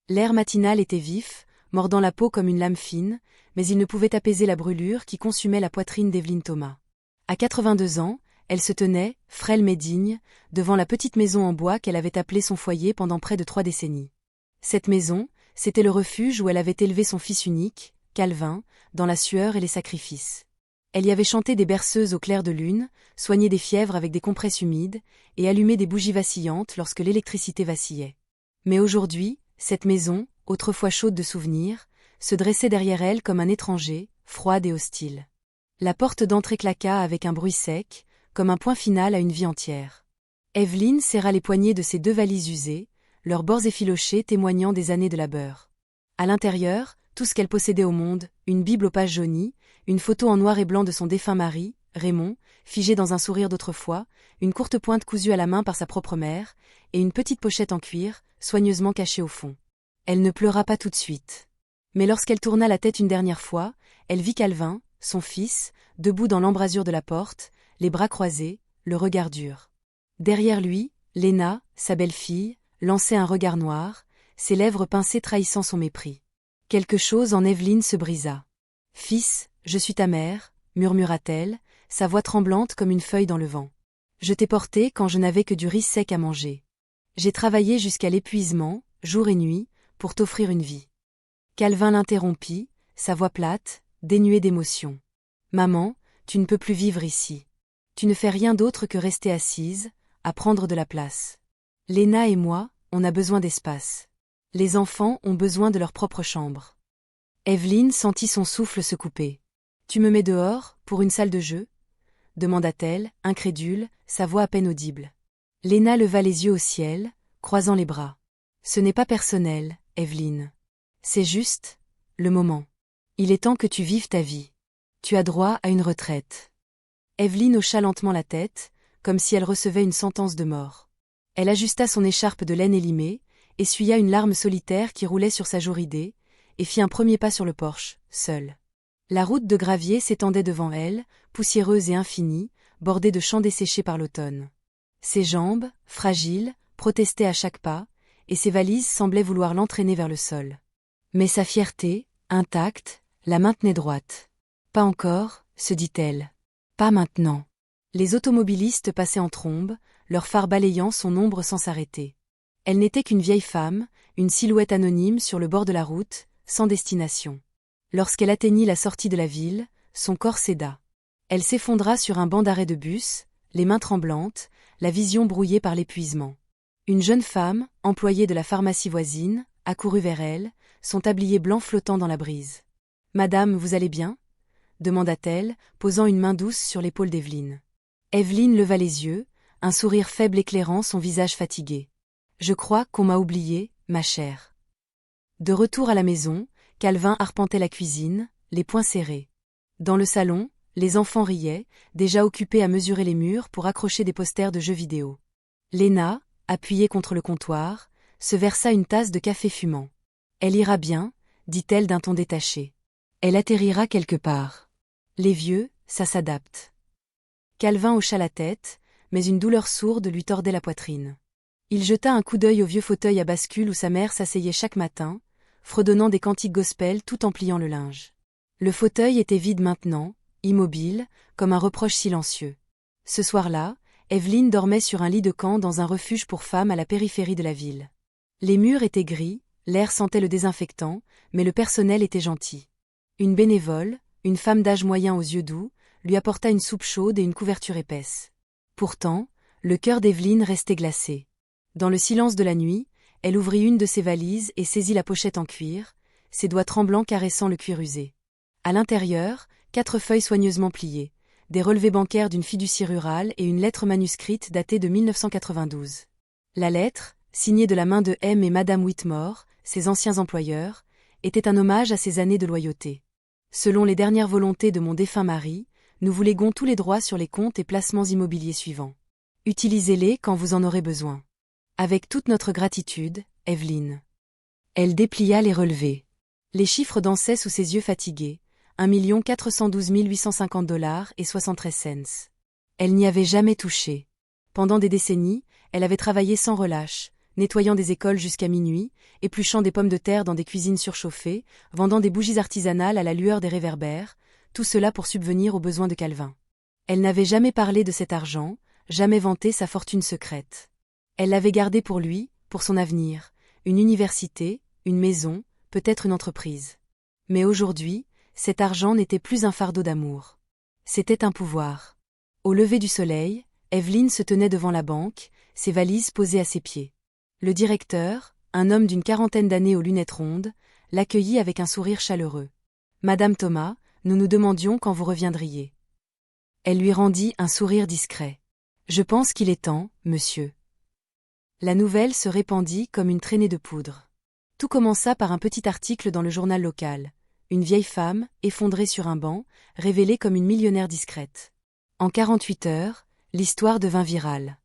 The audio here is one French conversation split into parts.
L'air matinal était vif, mordant la peau comme une lame fine, mais il ne pouvait apaiser la brûlure qui consumait la poitrine d'Evelyne Thomas. À 82 ans, elle se tenait, frêle mais digne, devant la petite maison en bois qu'elle avait appelée son foyer pendant près de 3 décennies. Cette maison, c'était le refuge où elle avait élevé son fils unique, Calvin, dans la sueur et les sacrifices. Elle y avait chanté des berceuses au clair de lune, soigné des fièvres avec des compresses humides, et allumé des bougies vacillantes lorsque l'électricité vacillait. Mais aujourd'hui, cette maison, autrefois chaude de souvenirs, se dressait derrière elle comme un étranger, froide et hostile. La porte d'entrée claqua avec un bruit sec, comme un point final à une vie entière. Evelyne serra les poignets de ses 2 valises usées, leurs bords effilochés témoignant des années de labeur. À l'intérieur, tout ce qu'elle possédait au monde, une Bible aux pages jaunies, une photo en noir et blanc de son défunt mari, Raymond, figé dans un sourire d'autrefois, une courte pointe cousue à la main par sa propre mère, et une petite pochette en cuir, soigneusement cachée au fond. Elle ne pleura pas tout de suite. Mais lorsqu'elle tourna la tête une dernière fois, elle vit Calvin, son fils, debout dans l'embrasure de la porte, les bras croisés, le regard dur. Derrière lui, Léna, sa belle-fille, lançait un regard noir, ses lèvres pincées trahissant son mépris. Quelque chose en Evelyne se brisa. « Fils, je suis ta mère, » murmura-t-elle, sa voix tremblante comme une feuille dans le vent. « Je t'ai porté quand je n'avais que du riz sec à manger. J'ai travaillé jusqu'à l'épuisement, jour et nuit, pour t'offrir une vie. » Calvin l'interrompit, sa voix plate, dénuée d'émotion. « Maman, tu ne peux plus vivre ici. Tu ne fais rien d'autre que rester assise, à prendre de la place. Léna et moi, on a besoin d'espace. Les enfants ont besoin de leur propre chambre. » Evelyne sentit son souffle se couper. « Tu me mets dehors, pour une salle de jeu ?» demanda-t-elle, incrédule, sa voix à peine audible. Léna leva les yeux au ciel, croisant les bras. « Ce n'est pas personnel, Evelyne. C'est juste, le moment. Il est temps que tu vives ta vie. Tu as droit à une retraite. » Evelyne hocha lentement la tête, comme si elle recevait une sentence de mort. Elle ajusta son écharpe de laine élimée, essuya une larme solitaire qui roulait sur sa joue ridée, et fit un premier pas sur le porche, seule. La route de gravier s'étendait devant elle, poussiéreuse et infinie, bordée de champs desséchés par l'automne. Ses jambes, fragiles, protestaient à chaque pas, et ses valises semblaient vouloir l'entraîner vers le sol. Mais sa fierté, intacte, la maintenait droite. « Pas encore, » se dit-elle. « Pas maintenant. » Les automobilistes passaient en trombe, leurs phares balayant son ombre sans s'arrêter. Elle n'était qu'une vieille femme, une silhouette anonyme sur le bord de la route, sans destination. Lorsqu'elle atteignit la sortie de la ville, son corps céda. Elle s'effondra sur un banc d'arrêt de bus, les mains tremblantes, la vision brouillée par l'épuisement. Une jeune femme, employée de la pharmacie voisine, accourut vers elle, son tablier blanc flottant dans la brise. « Madame, vous allez bien ?» demanda-t-elle, posant une main douce sur l'épaule d'Evelyne. Evelyne leva les yeux, un sourire faible éclairant son visage fatigué. « Je crois qu'on m'a oublié, ma chère. » De retour à la maison, Calvin arpentait la cuisine, les poings serrés. Dans le salon, les enfants riaient, déjà occupés à mesurer les murs pour accrocher des posters de jeux vidéo. Léna, appuyée contre le comptoir, se versa une tasse de café fumant. « Elle ira bien, » dit-elle d'un ton détaché. « Elle atterrira quelque part. Les vieux, ça s'adapte. » Calvin hocha la tête, mais une douleur sourde lui tordait la poitrine. Il jeta un coup d'œil au vieux fauteuil à bascule où sa mère s'asseyait chaque matin, fredonnant des cantiques gospel tout en pliant le linge. Le fauteuil était vide maintenant, immobile, comme un reproche silencieux. Ce soir-là, Evelyne dormait sur un lit de camp dans un refuge pour femmes à la périphérie de la ville. Les murs étaient gris, l'air sentait le désinfectant, mais le personnel était gentil. Une bénévole, une femme d'âge moyen aux yeux doux, lui apporta une soupe chaude et une couverture épaisse. Pourtant, le cœur d'Evelyne restait glacé. Dans le silence de la nuit, elle ouvrit une de ses valises et saisit la pochette en cuir, ses doigts tremblants caressant le cuir usé. À l'intérieur, 4 feuilles soigneusement pliées, des relevés bancaires d'une fiducie rurale et une lettre manuscrite datée de 1992. La lettre, signée de la main de M et Madame Whitmore, ses anciens employeurs, était un hommage à ses années de loyauté. Selon les dernières volontés de mon défunt mari, nous vous léguons tous les droits sur les comptes et placements immobiliers suivants. Utilisez-les quand vous en aurez besoin. Avec toute notre gratitude, Evelyne. Elle déplia les relevés. Les chiffres dansaient sous ses yeux fatigués, 1 412 850 $ et 73 cents. Elle n'y avait jamais touché. Pendant des décennies, elle avait travaillé sans relâche, nettoyant des écoles jusqu'à minuit, épluchant des pommes de terre dans des cuisines surchauffées, vendant des bougies artisanales à la lueur des réverbères, tout cela pour subvenir aux besoins de Calvin. Elle n'avait jamais parlé de cet argent, jamais vanté sa fortune secrète. Elle l'avait gardé pour lui, pour son avenir, une université, une maison, peut-être une entreprise. Mais aujourd'hui, cet argent n'était plus un fardeau d'amour. C'était un pouvoir. Au lever du soleil, Evelyne se tenait devant la banque, ses valises posées à ses pieds. Le directeur, un homme d'une quarantaine d'années aux lunettes rondes, l'accueillit avec un sourire chaleureux. « Madame Thomas, nous nous demandions quand vous reviendriez. » Elle lui rendit un sourire discret. « Je pense qu'il est temps, monsieur. » La nouvelle se répandit comme une traînée de poudre. Tout commença par un petit article dans le journal local. Une vieille femme, effondrée sur un banc, révélée comme une millionnaire discrète. En 48 heures, l'histoire devint virale.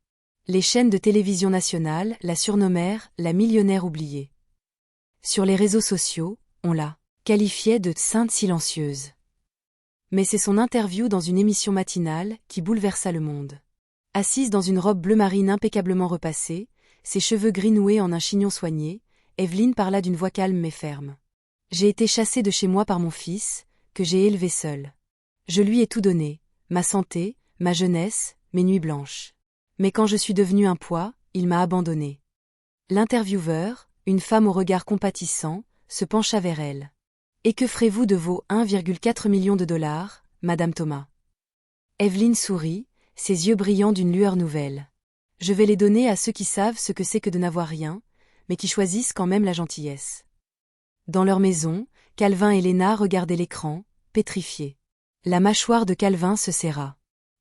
Les chaînes de télévision nationales la surnommèrent la millionnaire oubliée. Sur les réseaux sociaux, on la qualifiait de sainte silencieuse. Mais c'est son interview dans une émission matinale qui bouleversa le monde. Assise dans une robe bleu marine impeccablement repassée, ses cheveux gris noués en un chignon soigné, Evelyne parla d'une voix calme mais ferme. « J'ai été chassée de chez moi par mon fils, que j'ai élevé seul. Je lui ai tout donné, ma santé, ma jeunesse, mes nuits blanches. Mais quand je suis devenue un poids, il m'a abandonnée. » L'intervieweur, une femme au regard compatissant, se pencha vers elle. « Et que ferez-vous de vos 1,4 million de dollars, Madame Thomas ?» Evelyne sourit, ses yeux brillants d'une lueur nouvelle. « Je vais les donner à ceux qui savent ce que c'est que de n'avoir rien, mais qui choisissent quand même la gentillesse. » Dans leur maison, Calvin et Léna regardaient l'écran, pétrifiés. La mâchoire de Calvin se serra.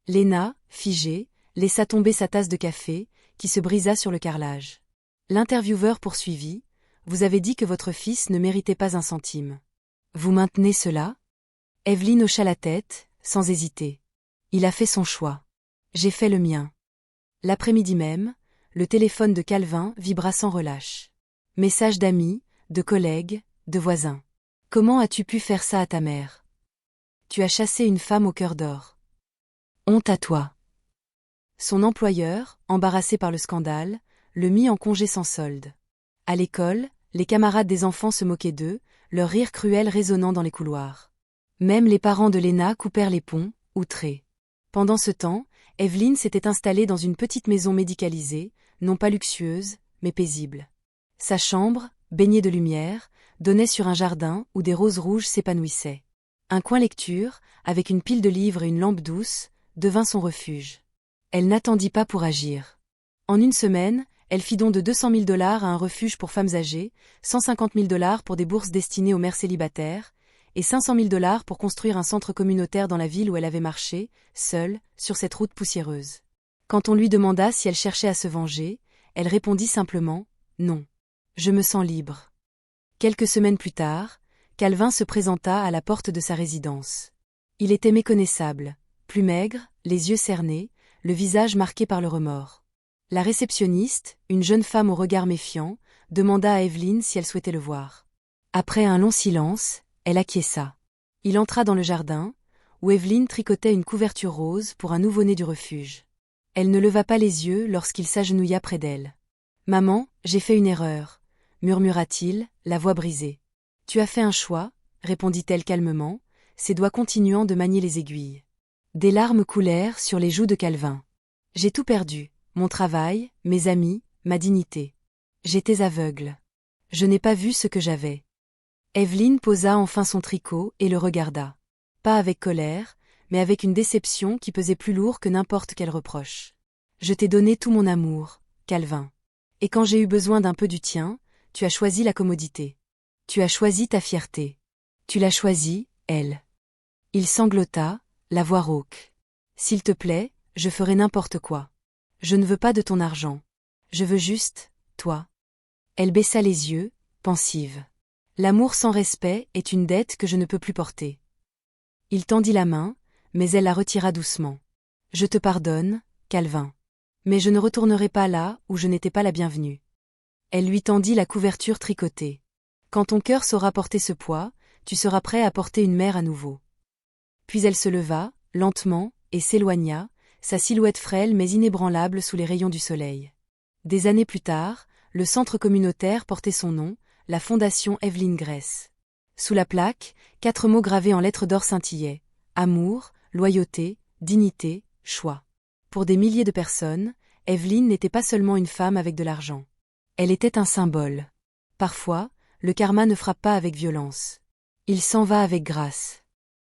Léna, figée, laissa tomber sa tasse de café, qui se brisa sur le carrelage. L'intervieweur poursuivit. « Vous avez dit que votre fils ne méritait pas un centime. Vous maintenez cela ?» Evelyne hocha la tête, sans hésiter. « Il a fait son choix. J'ai fait le mien. » L'après-midi même, le téléphone de Calvin vibra sans relâche. Message d'amis, de collègues, de voisins. « Comment as-tu pu faire ça à ta mère? Tu as chassé une femme au cœur d'or. Honte à toi. » Son employeur, embarrassé par le scandale, le mit en congé sans solde. À l'école, les camarades des enfants se moquaient d'eux, leur rire cruel résonnant dans les couloirs. Même les parents de Léna coupèrent les ponts, outrés. Pendant ce temps, Evelyne s'était installée dans une petite maison médicalisée, non pas luxueuse, mais paisible. Sa chambre, baignée de lumière, donnait sur un jardin où des roses rouges s'épanouissaient. Un coin lecture, avec une pile de livres et une lampe douce, devint son refuge. Elle n'attendit pas pour agir. En une semaine, elle fit don de 200 000 $ à un refuge pour femmes âgées, 150 000 $ pour des bourses destinées aux mères célibataires, et 500 000 $ pour construire un centre communautaire dans la ville où elle avait marché, seule, sur cette route poussiéreuse. Quand on lui demanda si elle cherchait à se venger, elle répondit simplement « Non. Je me sens libre. » Quelques semaines plus tard, Calvin se présenta à la porte de sa résidence. Il était méconnaissable, plus maigre, les yeux cernés, le visage marqué par le remords. La réceptionniste, une jeune femme au regard méfiant, demanda à Evelyne si elle souhaitait le voir. Après un long silence, elle acquiesça. Il entra dans le jardin, où Evelyne tricotait une couverture rose pour un nouveau-né du refuge. Elle ne leva pas les yeux lorsqu'il s'agenouilla près d'elle. « Maman, j'ai fait une erreur, » murmura-t-il, la voix brisée. « Tu as fait un choix, » répondit-elle calmement, ses doigts continuant de manier les aiguilles. Des larmes coulèrent sur les joues de Calvin. « J'ai tout perdu, mon travail, mes amis, ma dignité. J'étais aveugle. Je n'ai pas vu ce que j'avais. » Evelyne posa enfin son tricot et le regarda. Pas avec colère, mais avec une déception qui pesait plus lourd que n'importe quel reproche. « Je t'ai donné tout mon amour, Calvin. Et quand j'ai eu besoin d'un peu du tien, tu as choisi la commodité. Tu as choisi ta fierté. Tu l'as choisie, elle. » Il sanglota, la voix rauque. « S'il te plaît, je ferai n'importe quoi. Je ne veux pas de ton argent. Je veux juste, toi. » Elle baissa les yeux, pensive. « L'amour sans respect est une dette que je ne peux plus porter. » Il tendit la main, mais elle la retira doucement. « Je te pardonne, Calvin. Mais je ne retournerai pas là où je n'étais pas la bienvenue. » Elle lui tendit la couverture tricotée. « Quand ton cœur saura porter ce poids, tu seras prêt à porter une mère à nouveau. » Puis elle se leva, lentement, et s'éloigna, sa silhouette frêle mais inébranlable sous les rayons du soleil. Des années plus tard, le centre communautaire portait son nom, la Fondation Evelyn Gress. Sous la plaque, 4 mots gravés en lettres d'or scintillaient. Amour, loyauté, dignité, choix. Pour des milliers de personnes, Evelyn n'était pas seulement une femme avec de l'argent. Elle était un symbole. Parfois, le karma ne frappe pas avec violence. Il s'en va avec grâce.